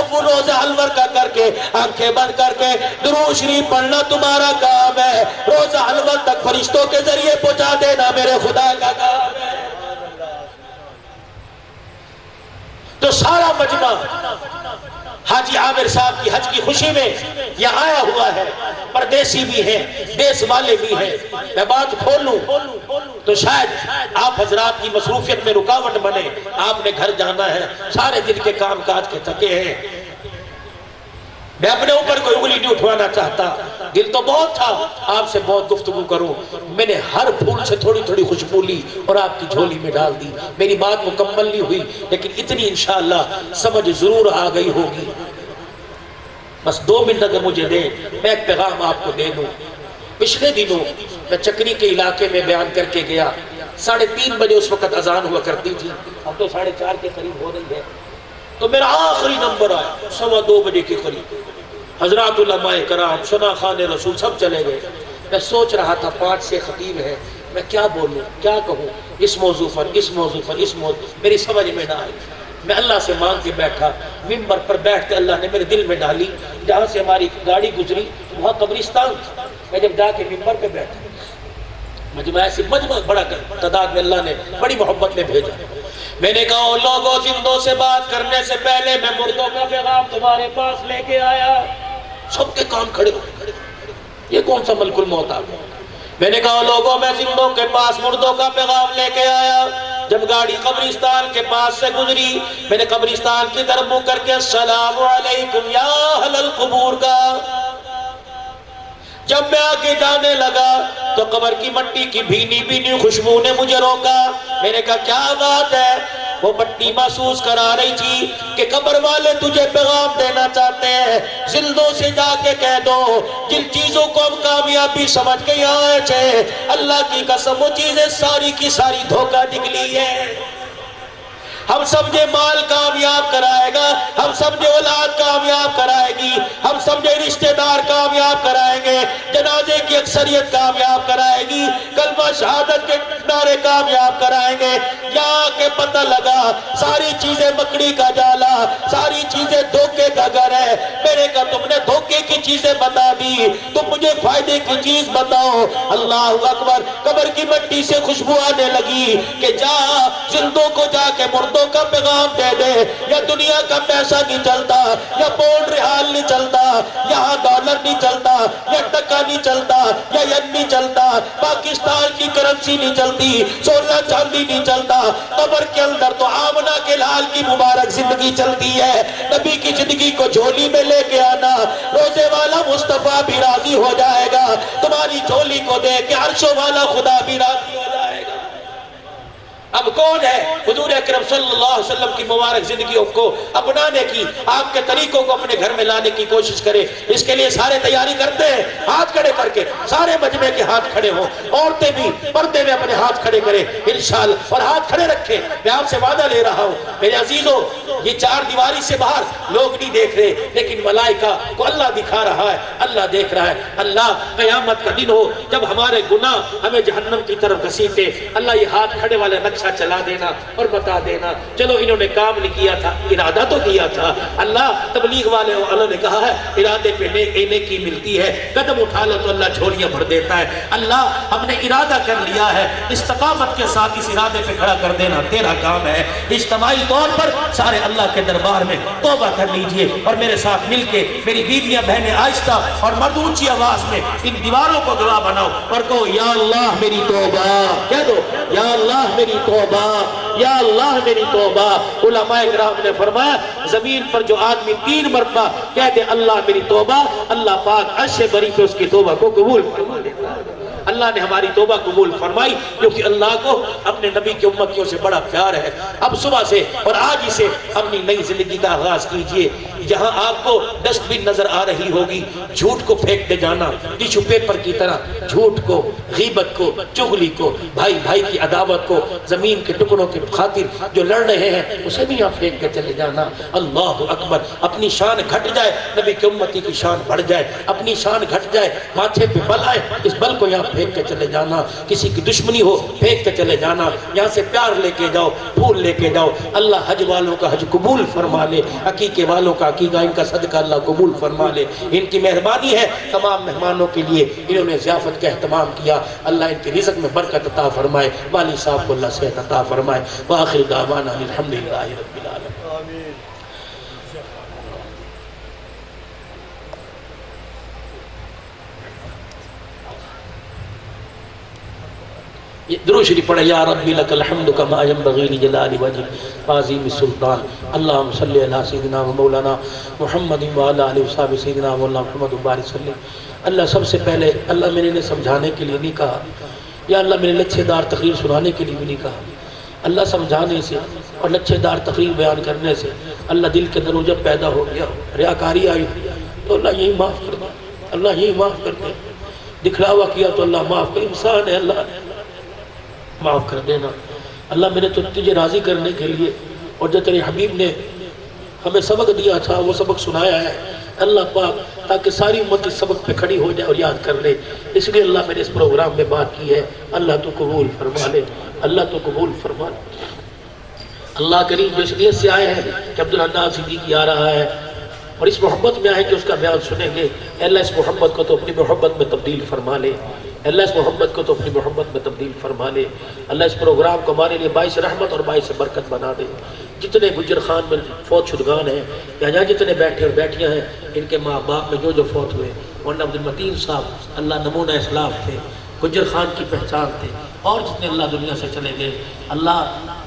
تصور روزہ حلور کا کر کے آنکھیں بند کر کے درود شریف پڑھنا تمہارا کام ہے، روزہ حلور تک فرشتوں کے ذریعے پہنچا دینا میرے خدا کا کام ہے۔ تو سارا مجمع حاجی عامر صاحب کی حج کی خوشی میں یہ آیا ہوا ہے، پردیسی بھی ہیں، دیس والے بھی ہیں۔ میں بات کھولوں تو شاید آپ حضرات کی مصروفیت میں رکاوٹ بنے، آپ نے گھر جانا ہے، سارے دن کے کام کاج کے تھکے ہیں۔ میں اپنے اوپر کوئی انگلی نہیں اٹھوانا چاہتا، دل تو بہت تھا آپ سے بہت گفتگو کروں، میں نے ہر پھول سے تھوڑی تھوڑی خوشبو لی اور آپ کی جھولی میں ڈال دی۔ میری بات مکمل نہیں ہوئی لیکن اتنی انشاءاللہ سمجھ ضرور آ گئی ہوگی۔ بس 2 منٹ اگر مجھے دیں میں ایک پیغام آپ کو دے دوں۔ پچھلے دنوں میں چکری کے علاقے میں بیان کر کے گیا، 3:30 بجے اس وقت اذان ہوا کرتی تھی، اب تو 4:30 کے قریب ہو رہی ہے۔ تو میرا آخری نمبر آیا 2:15 بجے کے قریب، حضرات علماء کرام شنا خان رسول سب چلے گئے۔ میں سوچ رہا تھا 5 سے خطیب ہے، میں کیا بولوں کیا کہوں، اس موضوع پر اس موضوع پر اس موضوع، میری سمجھ میں نہ آئی۔ میں اللہ سے مانگ کے بیٹھا، ممبر پر بیٹھ کے اللہ نے میرے دل میں ڈالی، جہاں سے ہماری گاڑی گزری وہاں قبرستان تھا۔ میں جب جا کے ممبر پہ بیٹھا، مجمع ایسی مجمع بڑا تعداد میں اللہ نے بڑی محبت میں بھیجا۔ میں نے کہا لوگوں زندوں سے بات کرنے سے پہلے میں مردوں کا پیغام تمہارے پاس لے کے آیا۔ سب کے کام کھڑے ہو گئے، یہ کون سا ملک الموت آ گیا۔ میں نے کہا لوگوں میں زندوں کے پاس مردوں کا پیغام لے کے آیا۔ جب گاڑی قبرستان کے پاس سے گزری، میں نے قبرستان کی طرف منہ کر کے السلام علیکم یا اہل القبور کا۔ جب میں آگے جانے لگا تو قبر کی مٹی کی بھینی بھینی خوشبو نے مجھے روکا۔ میں نے کہا کیا بات ہے؟ وہ مٹی محسوس کرا رہی تھی کہ قبر والے تجھے پیغام دینا چاہتے ہیں، زندوں سے جا کے کہہ دو جن چیزوں کو ہم کامیابی سمجھ کے یہاں آئے تھے، اللہ کی قسم وہ چیزیں ساری کی ساری دھوکہ نکلی ہے۔ ہم سمجھے مال کامیاب کرائے گا، ہم سمجھے اولاد کامیاب کرائے گی، ہم سمجھے رشتہ دار کامیاب کرائیں گے، جنازے کی اکثریت کامیاب کرائے گی، کلمہ شہادت کے نعرے کامیاب کرائیں گے۔ یہاں کے پتہ لگا ساری چیزیں مکڑی کا جالا، ساری چیزیں دھوکے کا گھر ہے۔ میرے کہا تم نے دھوکے کی چیزیں بتا دی، تم مجھے فائدے کی چیز بتاؤ۔ اللہ اکبر، قبر کی مٹی سے خوشبو آنے لگی کہ جا زندوں کو جا کے مردوں کا پیغام دے دے، یا دنیا کا پیسہ نہیں چلتا، یا پونڈ ریال نہیں چلتا، یہاں ڈالر نہیں چلتا، یا ٹکا نہیں چلتا، یا ین نہیں چلتا، پاکستان کی کرنسی نہیں چلتی، سونا چاندی نہیں چلتا، قبر کے اندر تو آمنہ کے لال کی مبارک زندگی چلتی ہے۔ نبی کی زندگی کو جھولی میں لے کے آنا، روزے والا مصطفیٰ بھی راضی ہو جائے گا، تمہاری جھولی کو دے کے عرشوں والا خدا بھی راضی ہو جائے گا۔ اب کون ہے حضور اکرم صلی اللہ علیہ وسلم کی مبارک زندگیوں کو اپنانے کی، آپ کے طریقوں کو اپنے گھر میں لانے کی کوشش کرے؟ اس کے لیے سارے تیاری کرتے ہیں، ہاتھ کھڑے کر کے سارے مجمع کے ہاتھ کھڑے ہوں، عورتیں بھی پردے میں اپنے ہاتھ کھڑے کریں انشاءاللہ، اور ہاتھ کھڑے رکھیں۔ میں آپ سے وعدہ لے رہا ہوں میرے عزیزوں، یہ 4 دیواری سے باہر لوگ نہیں دیکھ رہے لیکن ملائکہ کو اللہ دکھا رہا ہے، اللہ دیکھ رہا ہے۔ اللہ قیامت کا دن ہو جب ہمارے گناہ ہمیں جہنم کی طرف گھسیٹے، اللہ یہ ہاتھ کھڑے والے نقشہ چلا دینا اور بتا دینا چلو انہوں نے کام نہیں کیا تھا، ارادہ تو کیا تھا۔ اللہ تبلیغ والے اللہ نے کہا ہے ارادے پہ نیکی ملتی ہے، قدم اٹھا لو تو اللہ جھولیاں بھر دیتا ہے۔ اللہ ہم نے ارادہ کر لیا ہے، استقامت کے ساتھ اس ارادے پہ کھڑا کر دینا تیرا کام ہے۔ اجتماعی طور پر سارے اللہ کے دربار میں توبہ کر لیجئے اور میرے ساتھ مل کے میری بیویاں بہنیں آہستہ اور مرد اونچی آواز میں ان دیواروں کو گواہ بناؤ اور کہو یا اللہ میری توبہ، کہہ دو یا اللہ میری توبہ، یا اللہ میری توبہ۔ علماء کرام نے فرمایا زمین پر جو آدمی 3 مرتبہ کہہ دے اللہ میری توبہ، اللہ پاک عرش بری پہ اس کی توبہ کو قبول فرما دیتا ہے۔ اللہ نے ہماری توبہ قبول فرمائی کیونکہ اللہ کو اپنے نبی کی امتیوں سے بڑا پیار ہے۔ اب صبح سے اور آج ہی سے اپنی نئی زندگی کا آغاز کیجئے۔ جہاں آپ کو ڈسٹ بن نظر آ رہی ہوگی، جھوٹ کو پھینک دے جانا، ٹیشو پیپر کی طرح جھوٹ کو، غیبت کو، چغلی کو، بھائی بھائی کی عداوت کو، زمین کے ٹکڑوں کے خاطر جو لڑ رہے ہیں اسے بھی آپ پھینک کے چلے جانا۔ اللہ اکبر، اپنی شان گھٹ جائے نبی کی امتی کی شان بڑھ جائے، اپنی شان گھٹ جائے ماتھے پہ بل آئے اس بل کو یہاں پھینک کے چلے جانا، کسی کی دشمنی ہو پھینک کے چلے جانا، یہاں سے پیار لے کے جاؤ، پھول لے کے جاؤ۔ اللہ حج والوں کا حج قبول فرما لے، عقیقے والوں کا عقیقہ ان کا صدقہ اللہ قبول فرما لے. ان کی مہربانی ہے تمام مہمانوں کے لیے، انہوں نے ضیافت کا اہتمام کیا، اللہ ان کے رزق میں برکت عطا فرمائے، والی صاحب کو اللہ صحت عطا فرمائے. وآخر دعوانا الحمدللہ رب العالمین. درود شریف پڑھے. یا ربی لک الحمد کما ینبغی لجلال وجہک عظیم السلطان. اللہم صلی علی سیدنا و مولانا محمد وعلی آلہ وصحبہ سیدنا مولانا محمد وبارک وسلم. اللہ سب سے پہلے اللہ میں نے سمجھانے کے لیے نہیں کہا، یا اللہ میں نے لچھے دار تقریر سنانے کے لیے بھی نہیں کہا. اللہ سمجھانے سے اور لچھے دار تقریر بیان کرنے سے اللہ دل کے اندر عجب پیدا ہو گیا، ریاکاری آئی تو اللہ یہی معاف کر دے، اللہ یہی معاف کر دے. دکھلاوا کیا تو اللہ معاف کر، انسان ہے اللہ معاف کر دینا. اللہ میں نے تو تجھے راضی کرنے کے لیے اور جو تیرے حبیب نے ہمیں سبق دیا تھا وہ سبق سنایا ہے اللہ پاک، تاکہ ساری امت اس سبق پہ کھڑی ہو جائے اور یاد کر لے. اس لیے اللہ میں نے اس پروگرام میں بات کی ہے. اللہ تو قبول فرما لے، اللہ تو قبول فرما لے. اللہ کریم جو اس نیت سے آئے ہیں کہ عبدالحنان صدیقی آ رہا ہے اور اس محبت میں آئے کہ اس کا بیان سنیں گے، اللہ اس محبت کو تو اپنی محبت میں تبدیل فرما لے، اللہ اس محبت کو تو اپنی محبت میں تبدیل فرما لے. اللہ اس پروگرام کو ہمارے لیے باعث رحمت اور باعث برکت بنا دے. جتنے گجر خان میں فوت شدگان ہیں یا جہاں جتنے بیٹھے اور بیٹھیاں ہیں، ان کے ماں باپ میں جو فوت ہوئے، ورنہ عبدالمتین صاحب اللہ نمونہ اسلاف تھے، گجر خان کی پہچان تھے، اور جتنے اللہ دنیا سے چلے گئے، اللہ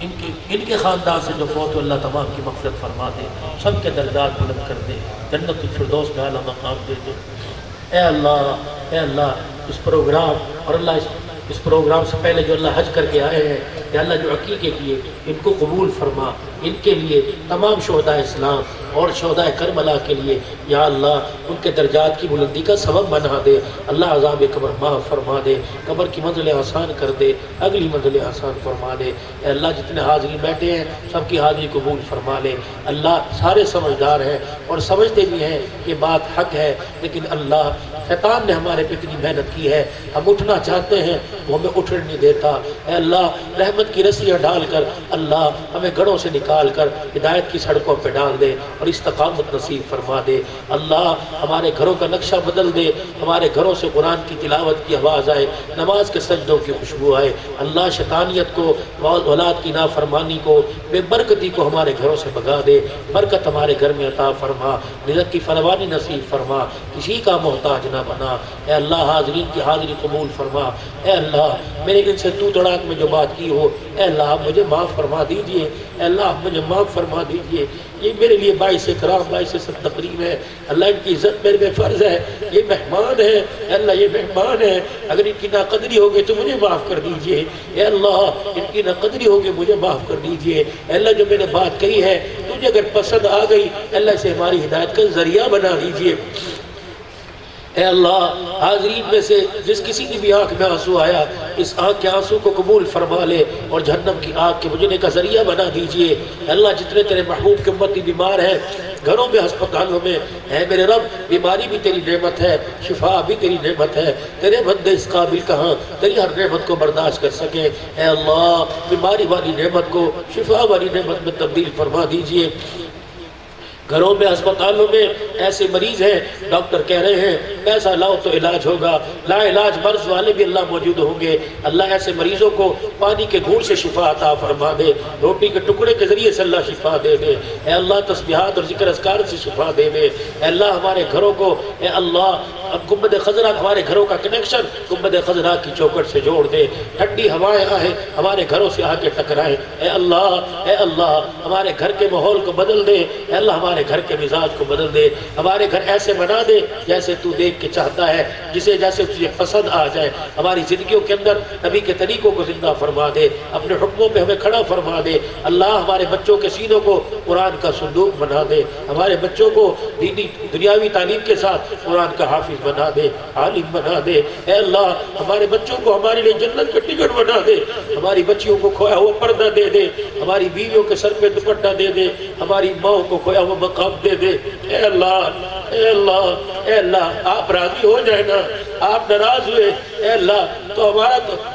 ان کے خاندان سے جو فوت ہوئے اللہ تمام کی مغفرت فرما دے، سب کے درجات بلند کر دے، جنت الفردوس میں اعلیٰ مقام دے دے. اے اللہ اس پروگرام اور اللہ اس پروگرام سے پہلے جو اللہ حج کر کے آئے ہیں، یا اللہ جو عقیقے کیے ان کو قبول فرما. ان کے لیے تمام شہداء اسلام اور شہداء کربلا کے لیے یا اللہ ان کے درجات کی بلندی کا سبب بنا دے. اللہ عذاب قبر معاف فرما دے، قبر کی منزلیں آسان کر دے، اگلی منزلیں آسان فرما دے. اے اللہ جتنے حاضری بیٹھے ہیں سب کی حاضری قبول فرما لے. اللہ سارے سمجھدار ہیں اور سمجھتے بھی ہیں کہ بات حق ہے، لیکن اللہ شیطان نے ہمارے پہ اتنی محنت کی ہے، ہم اٹھنا چاہتے ہیں وہ ہمیں اٹھنے نہیں دیتا. اے اللہ رحمت کی رسیاں ڈال کر اللہ ہمیں گڑھوں سے نکال کر ہدایت کی سڑکوں پہ ڈال دے اور استقامت نصیب فرما دے. اللہ ہمارے گھروں کا نقشہ بدل دے، ہمارے گھروں سے قرآن کی تلاوت کی آواز آئے، نماز کے سجدوں کی خوشبو آئے. اللہ شیطانیت کو، اولاد کی نافرمانی کو، بے برکتی کو ہمارے گھروں سے بھگا دے. برکت ہمارے گھر میں عطا فرما، رزق کی فراوانی نصیب فرما، کسی کا محتاج نہ بنا. اے اللہ حاضرین کی حاضری قبول فرما. اے اللہ میرے ان سے تو تڑاک میں جو بات کی ہو، اے اللہ مجھے معاف فرما دیجئے. اے اللہ مجھے معاف فرما دیجئے. یہ میرے لیے باعث اکرام، باعث تقریب ہے. اللہ ان کی عزت میرے پہ فرض ہے. یہ مہمان ہے، اے اللہ یہ مہمان ہے، اگر ان کی ناقدری ہوگی تو مجھے معاف کر دیجئے. اے اللہ ان کی ناقدری ہوگی مجھے معاف کر دیجئے. اے اللہ جو میں نے بات کہی ہے تجھے اگر پسند آ گئی، اللہ سے ہماری ہدایت کا ذریعہ بنا دیجئے. اے اللہ حاضرین میں سے جس کسی کی بھی آنکھ میں آنسو آیا، اس آنکھ کے آنسو کو قبول فرما لے اور جہنم کی آگ کے بجھنے کا ذریعہ بنا دیجئے. اے اللہ جتنے تیرے محبوب کے امتی بیمار ہیں، گھروں میں، ہسپتالوں میں، اے میرے رب بیماری بھی تیری نعمت ہے، شفا بھی تیری نعمت ہے. تیرے بندے اس قابل کہاں تیری ہر نعمت کو برداشت کر سکیں. اے اللہ بیماری والی نعمت کو شفا والی نعمت میں تبدیل فرما دیجئے. گھروں میں، ہسپتالوں میں ایسے مریض ہیں، ڈاکٹر کہہ رہے ہیں پیسہ لاؤ تو علاج ہوگا، لا علاج مرض والے بھی اللہ موجود ہوں گے. اللہ ایسے مریضوں کو پانی کے گھونٹ سے شفا عطا فرما دے، روٹی کے ٹکڑے کے ذریعے سے اللہ شفا دے دے. اے اللہ تسبیحات اور ذکر اذکار سے شفا دے دے. اے اللہ ہمارے گھروں کو، اے اللہ گنبد خضرا، ہمارے گھروں کا کنیکشن گنبد خضرا کی چوکٹ سے جوڑ دے. ٹھنڈی ہوائیں آئیں ہمارے گھروں سے آ کے ٹکرائیں. اے اللہ ہمارے گھر کے ماحول کو بدل دے. اے اللہ ہمارے گھر کے مزاج کو بدل دے. ہمارے گھر ایسے بنا دے جیسے تو دیکھ کے چاہتا ہے، جیسے تجھے پسند آ جائے. ہماری زندگیوں کے اندر نبی کے طریقوں کو زندہ فرما دے، اپنے حکموں پہ ہمیں کھڑا فرما دے. اللہ ہمارے بچوں کے سینوں کو قرآن کا صندوق بنا دے، ہمارے بچوں کو دینی دنیاوی تعلیم کے ساتھ قرآن کا حافظ بنا دے، عالم بنا دے. اے اللہ ہمارے بچوں کو ہمارے لیے جنت کا ٹکٹ بنا دے. ہماری بچیوں کو کھویا ہوا پردہ دے دے، ہماری بیویوں کے سر پہ دوپٹہ دے دے، ہماری ماؤں کو کھویا ہوا مقام دے دے. اے اللہ اے اللہ آپ راضی ہو جائے نا، آپ ناراض ہوئے اے اللہ تو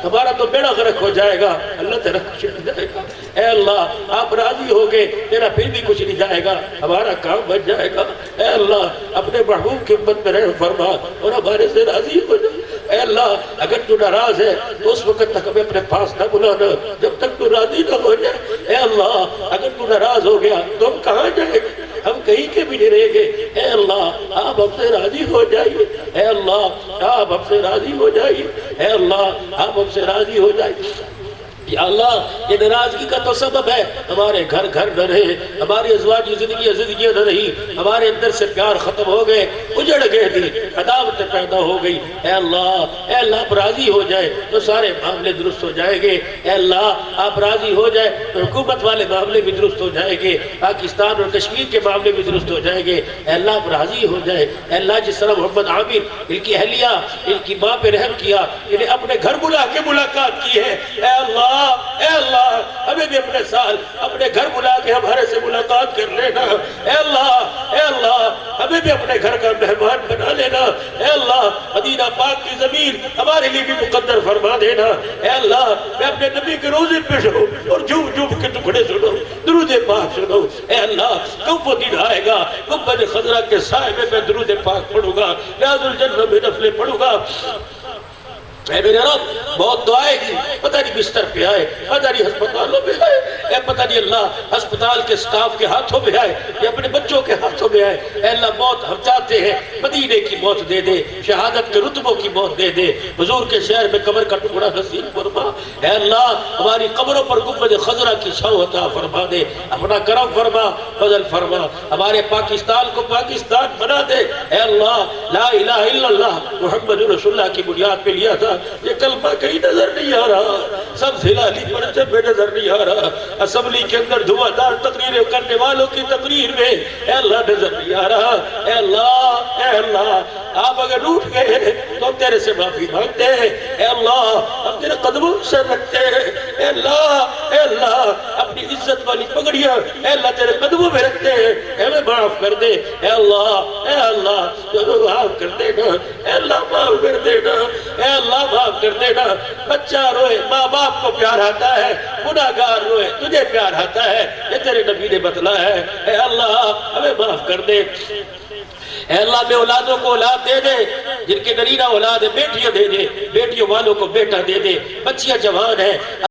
ہمارا تو بیڑا غرق ہو جائے گا، اللہ تیرا کچھ نہیں جائے گا۔ اے اللہ آپ راضی ہو گئے، تیرا پھر بھی کچھ نہیں جائے گا، ہمارا کام بن جائے گا۔ اے اللہ اپنے محبوب کی امت میں رحم فرما اور ہمارے سے راضی ہو جائے۔ اے اللہ اگر تو ناراض ہے تو اس وقت تک ہمیں اپنے پاس نہ بلانا جب تک تو راضی نہ ہو جائے۔ اے اللہ اگر تو ناراض ہو گیا تو ہم کہاں جائیں گے، ہم کہیں کے بھی نہیں رہیں گے۔ اے اللہ آپ ہم سے راضی ہو جائیے، اے اللہ آپ ہم سے راضی ہو جائیے، اے اللہ آپ ہم سے راضی ہو جائیے۔ یا اللہ یہ ناراضگی کا تو سبب ہے ہمارے گھر گھر نہ رہے، ہماری ازواجی زندگیاں نہ رہی، ہمارے اندر سے پیار ختم ہو گئے، اجڑ گئے دل، عداوتیں پیدا ہو گئی۔ اے اللہ آپ راضی ہو جائے تو سارے معاملے درست ہو جائیں گے۔ اے اللہ آپ راضی ہو جائے تو حکومت والے معاملے بھی درست ہو جائیں گے، پاکستان اور کشمیر کے معاملے بھی درست ہو جائیں گے۔ اے اللہ آپ راضی ہو جائے۔ اے اللہ جس طرح محمد عامر ان کی اہلیہ ان کی ماں پہ رحم کیا، انہیں اپنے گھر بلا کے ملاقات کی ہے، اے اللہ ہمیں بھی اپنے سال اپنے گھر بلا کے ہمارے سے ملاقات کر لینا۔ اے اللہ ہمیں بھی اپنے گھر کا مہمان بنا لینا۔ اے اللہ مدینہ پاک کی زمین ہمارے لیے بھی مقدر فرما دینا۔ اے اللہ میں اپنے نبی کے روزے پہ سنوں اور جھوم جھوم کے ٹکڑے سنوں، درود پاک سنوں۔ اے اللہ کب وہ دن آئے گا گنبد خضرا کے سائے میں درود پاک پڑھوں گا، ریاض الجنہ میں نفلیں پڑھوں گا۔ اے میرے رب بہت دعائیں کی، پتہ نہیں بستر پہ آئے، پتہ نہیں ہسپتالوں پہ آئے، اے پتہ نہیں اللہ ہسپتال کے سٹاف کے ہاتھوں میں آئے یا اپنے بچوں کے ہاتھوں میں آئے۔ اے اللہ موت ہم چاہتے ہیں مدینے کی موت دے دے، شہادت کے رتبوں کی موت دے دے، حضور کے شہر میں قبر کا ٹکڑا نصیب فرما۔ اے اللہ ہماری قبروں پر گنبد خضرا کی چھاؤں عطا فرما دے، اپنا کرم فرما، فضل فرما، ہمارے پاکستان کو پاکستان بنا دے۔ اے اللہ لا الہ الا اللہ محمد رسول اللہ کی بنیاد پہ لیا تھا، یہ کلمہ کہیں نظر نہیں آ رہا، سب ہلالی پرچے پہ نظر نہیں آ رہا، اسمبلی کے اندر دھواں دار تقریریں کرنے والوں کی تقریر میں اے اللہ نظر نہیں آ رہا۔ اے اللہ آپ اگر روٹ گئے تو ہم تیرے سے معافی مانگتے ہیں۔ اے اللہ ہم تیرے قدموں سے رکھتے ہیں۔ اے اللہ اپنی عزت والی پگڑیاں اے اللہ تیرے قدموں میں رکھتے ہیں، ہمیں معاف کر دے۔ اے اللہ معاف کر دینا، اے اللہ معاف کر دینا، اے اللہ معاف کر دینا۔ بچہ روئے ماں باپ کو پیار آتا ہے، گناہگار روئے تجھے پیار آتا ہے، یہ تیرے نبی نے بتلا ہے۔ اے اللہ ہمیں معاف کر دے۔ اے اللہ میں اولادوں کو اولاد دے دے، جن کے نرینہ اولاد ہے بیٹیاں دے دے، بیٹیوں والوں کو بیٹا دے دے، بچیاں جوان ہیں